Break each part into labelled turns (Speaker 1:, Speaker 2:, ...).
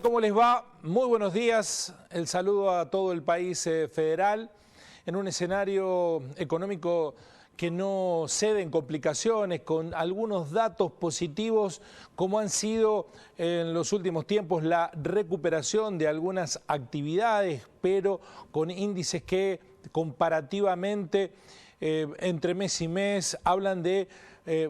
Speaker 1: ¿Cómo les va? Muy buenos días. El saludo a todo el país federal en un escenario económico que no cede en complicaciones, con algunos datos positivos como han sido en los últimos tiempos la recuperación de algunas actividades, pero con índices que comparativamente entre mes y mes hablan de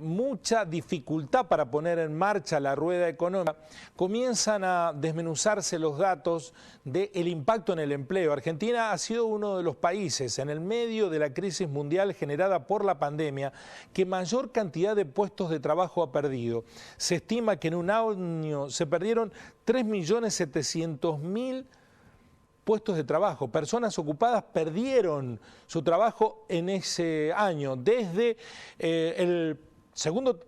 Speaker 1: mucha dificultad para poner en marcha la rueda económica. Comienzan a desmenuzarse los datos del impacto en el empleo. Argentina ha sido uno de los países en el medio de la crisis mundial generada por la pandemia que mayor cantidad de puestos de trabajo ha perdido. Se estima que en un año se perdieron 3.700.000 puestos de trabajo. Personas ocupadas perdieron su trabajo en ese año, desde el segundo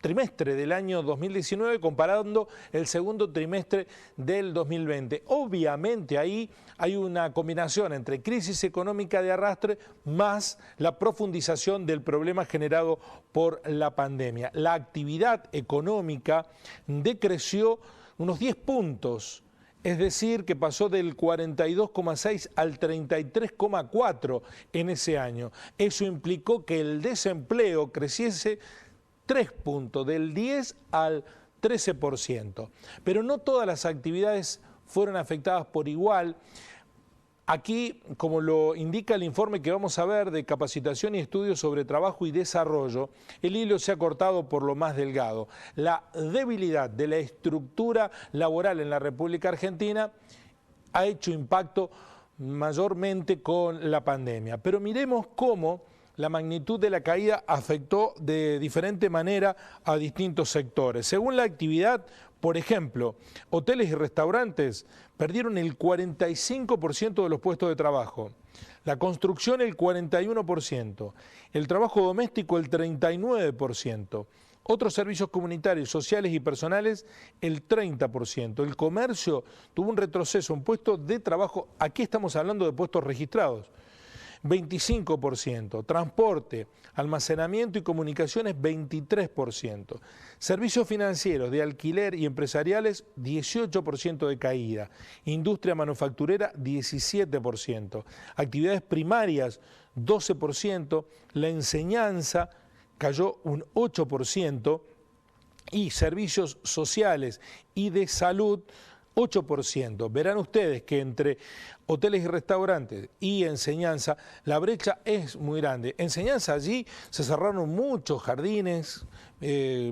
Speaker 1: trimestre del año 2019 comparando el segundo trimestre del 2020. Obviamente ahí hay una combinación entre crisis económica de arrastre más la profundización del problema generado por la pandemia. La actividad económica decreció unos 10 puntos. Es decir, que pasó del 42,6 al 33,4 en ese año. Eso implicó que el desempleo creciese 3 puntos, del 10 al 13%. Pero no todas las actividades fueron afectadas por igual. Aquí, como lo indica el informe que vamos a ver de capacitación y estudios sobre trabajo y desarrollo, el hilo se ha cortado por lo más delgado. La debilidad de la estructura laboral en la República Argentina ha hecho impacto mayormente con la pandemia. Pero miremos cómo la magnitud de la caída afectó de diferente manera a distintos sectores. Según la actividad, por ejemplo, hoteles y restaurantes perdieron el 45% de los puestos de trabajo, la construcción el 41%, el trabajo doméstico el 39%, otros servicios comunitarios, sociales y personales el 30%, el comercio tuvo un retroceso en puestos de trabajo, aquí estamos hablando de puestos registrados, 25%, transporte, almacenamiento y comunicaciones 23%, servicios financieros, de alquiler y empresariales 18% de caída, industria manufacturera 17%, actividades primarias 12%, la enseñanza cayó un 8% y servicios sociales y de salud 8%. Verán ustedes que entre hoteles y restaurantes y enseñanza la brecha es muy grande. Enseñanza, allí se cerraron muchos jardines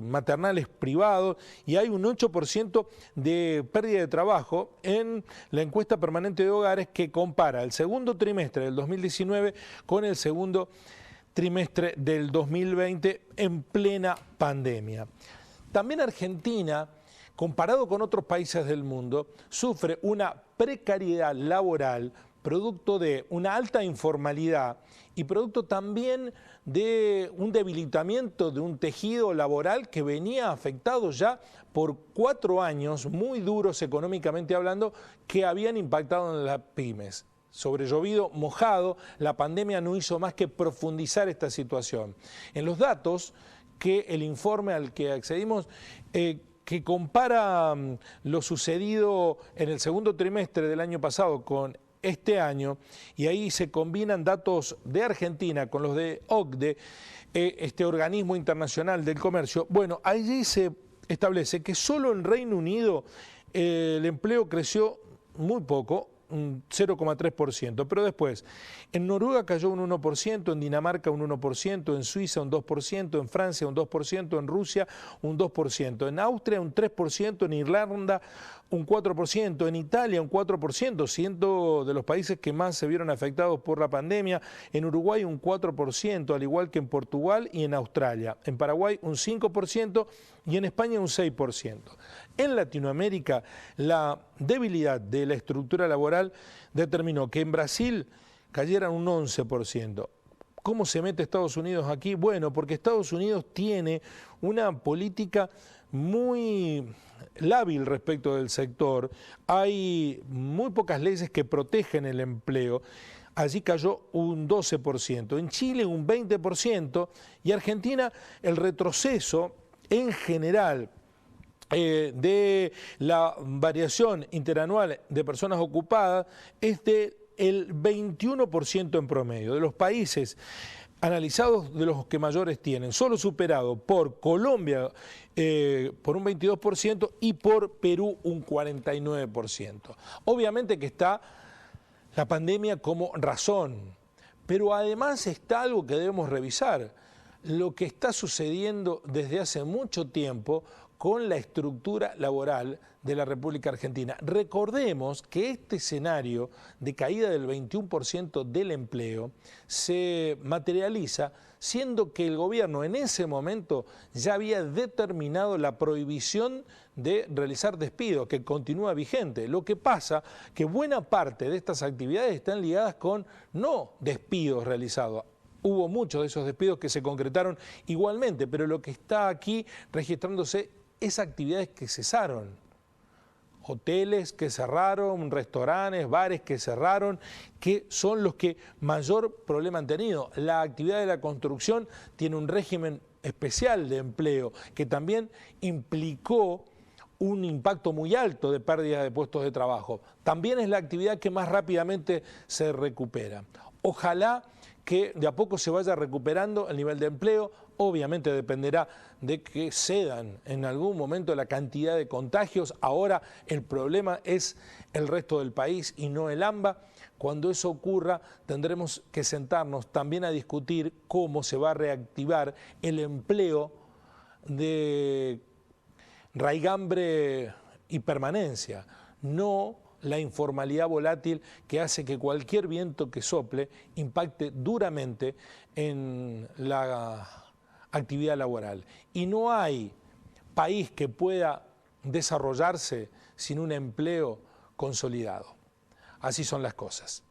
Speaker 1: maternales privados y hay un 8% de pérdida de trabajo en la encuesta permanente de hogares que compara el segundo trimestre del 2019 con el segundo trimestre del 2020 en plena pandemia. También Argentina, comparado con otros países del mundo, sufre una precariedad laboral producto de una alta informalidad y producto también de un debilitamiento de un tejido laboral que venía afectado ya por 4 años muy duros económicamente hablando que habían impactado en las pymes. Sobre llovido mojado, la pandemia no hizo más que profundizar esta situación. En los datos que el informe al que accedimos que compara lo sucedido en el segundo trimestre del año pasado con este año, y ahí se combinan datos de Argentina con los de OCDE, este organismo internacional del comercio. Bueno, allí se establece que solo en Reino Unido el empleo creció muy poco, un 0,3%, pero después en Noruega cayó un 1%, en Dinamarca un 1%, en Suiza un 2%, en Francia un 2%, en Rusia un 2%, en Austria un 3%, en Irlanda un 4%, en Italia un 4%, siendo de los países que más se vieron afectados por la pandemia, en Uruguay un 4%, al igual que en Portugal y en Australia, en Paraguay un 5% y en España un 6%. En Latinoamérica, la debilidad de la estructura laboral determinó que en Brasil cayeran un 11%. ¿Cómo se mete Estados Unidos aquí? Bueno, porque Estados Unidos tiene una política muy lábil respecto del sector. Hay muy pocas leyes que protegen el empleo. Allí cayó un 12%, en Chile un 20% y Argentina el retroceso en general de la variación interanual de personas ocupadas es del 21% en promedio. De los países analizados, de los que mayores tienen, solo superado por Colombia por un 22% y por Perú un 49%. Obviamente que está la pandemia como razón, pero además está algo que debemos revisar, lo que está sucediendo desde hace mucho tiempo con la estructura laboral de la República Argentina. Recordemos que este escenario de caída del 21% del empleo se materializa siendo que el gobierno en ese momento ya había determinado la prohibición de realizar despidos, que continúa vigente. Lo que pasa que buena parte de estas actividades están ligadas con no despidos realizados. Hubo muchos de esos despidos que se concretaron igualmente, pero lo que está aquí registrándose es actividades que cesaron. Hoteles que cerraron, restaurantes, bares que cerraron, que son los que mayor problema han tenido. La actividad de la construcción tiene un régimen especial de empleo que también implicó un impacto muy alto de pérdida de puestos de trabajo. También es la actividad que más rápidamente se recupera. Ojalá que de a poco se vaya recuperando el nivel de empleo. Obviamente dependerá de que cedan en algún momento la cantidad de contagios. Ahora el problema es el resto del país y no el AMBA. Cuando eso ocurra tendremos que sentarnos también a discutir cómo se va a reactivar el empleo de raigambre y permanencia, no la informalidad volátil que hace que cualquier viento que sople impacte duramente en la actividad laboral. Y no hay país que pueda desarrollarse sin un empleo consolidado. Así son las cosas.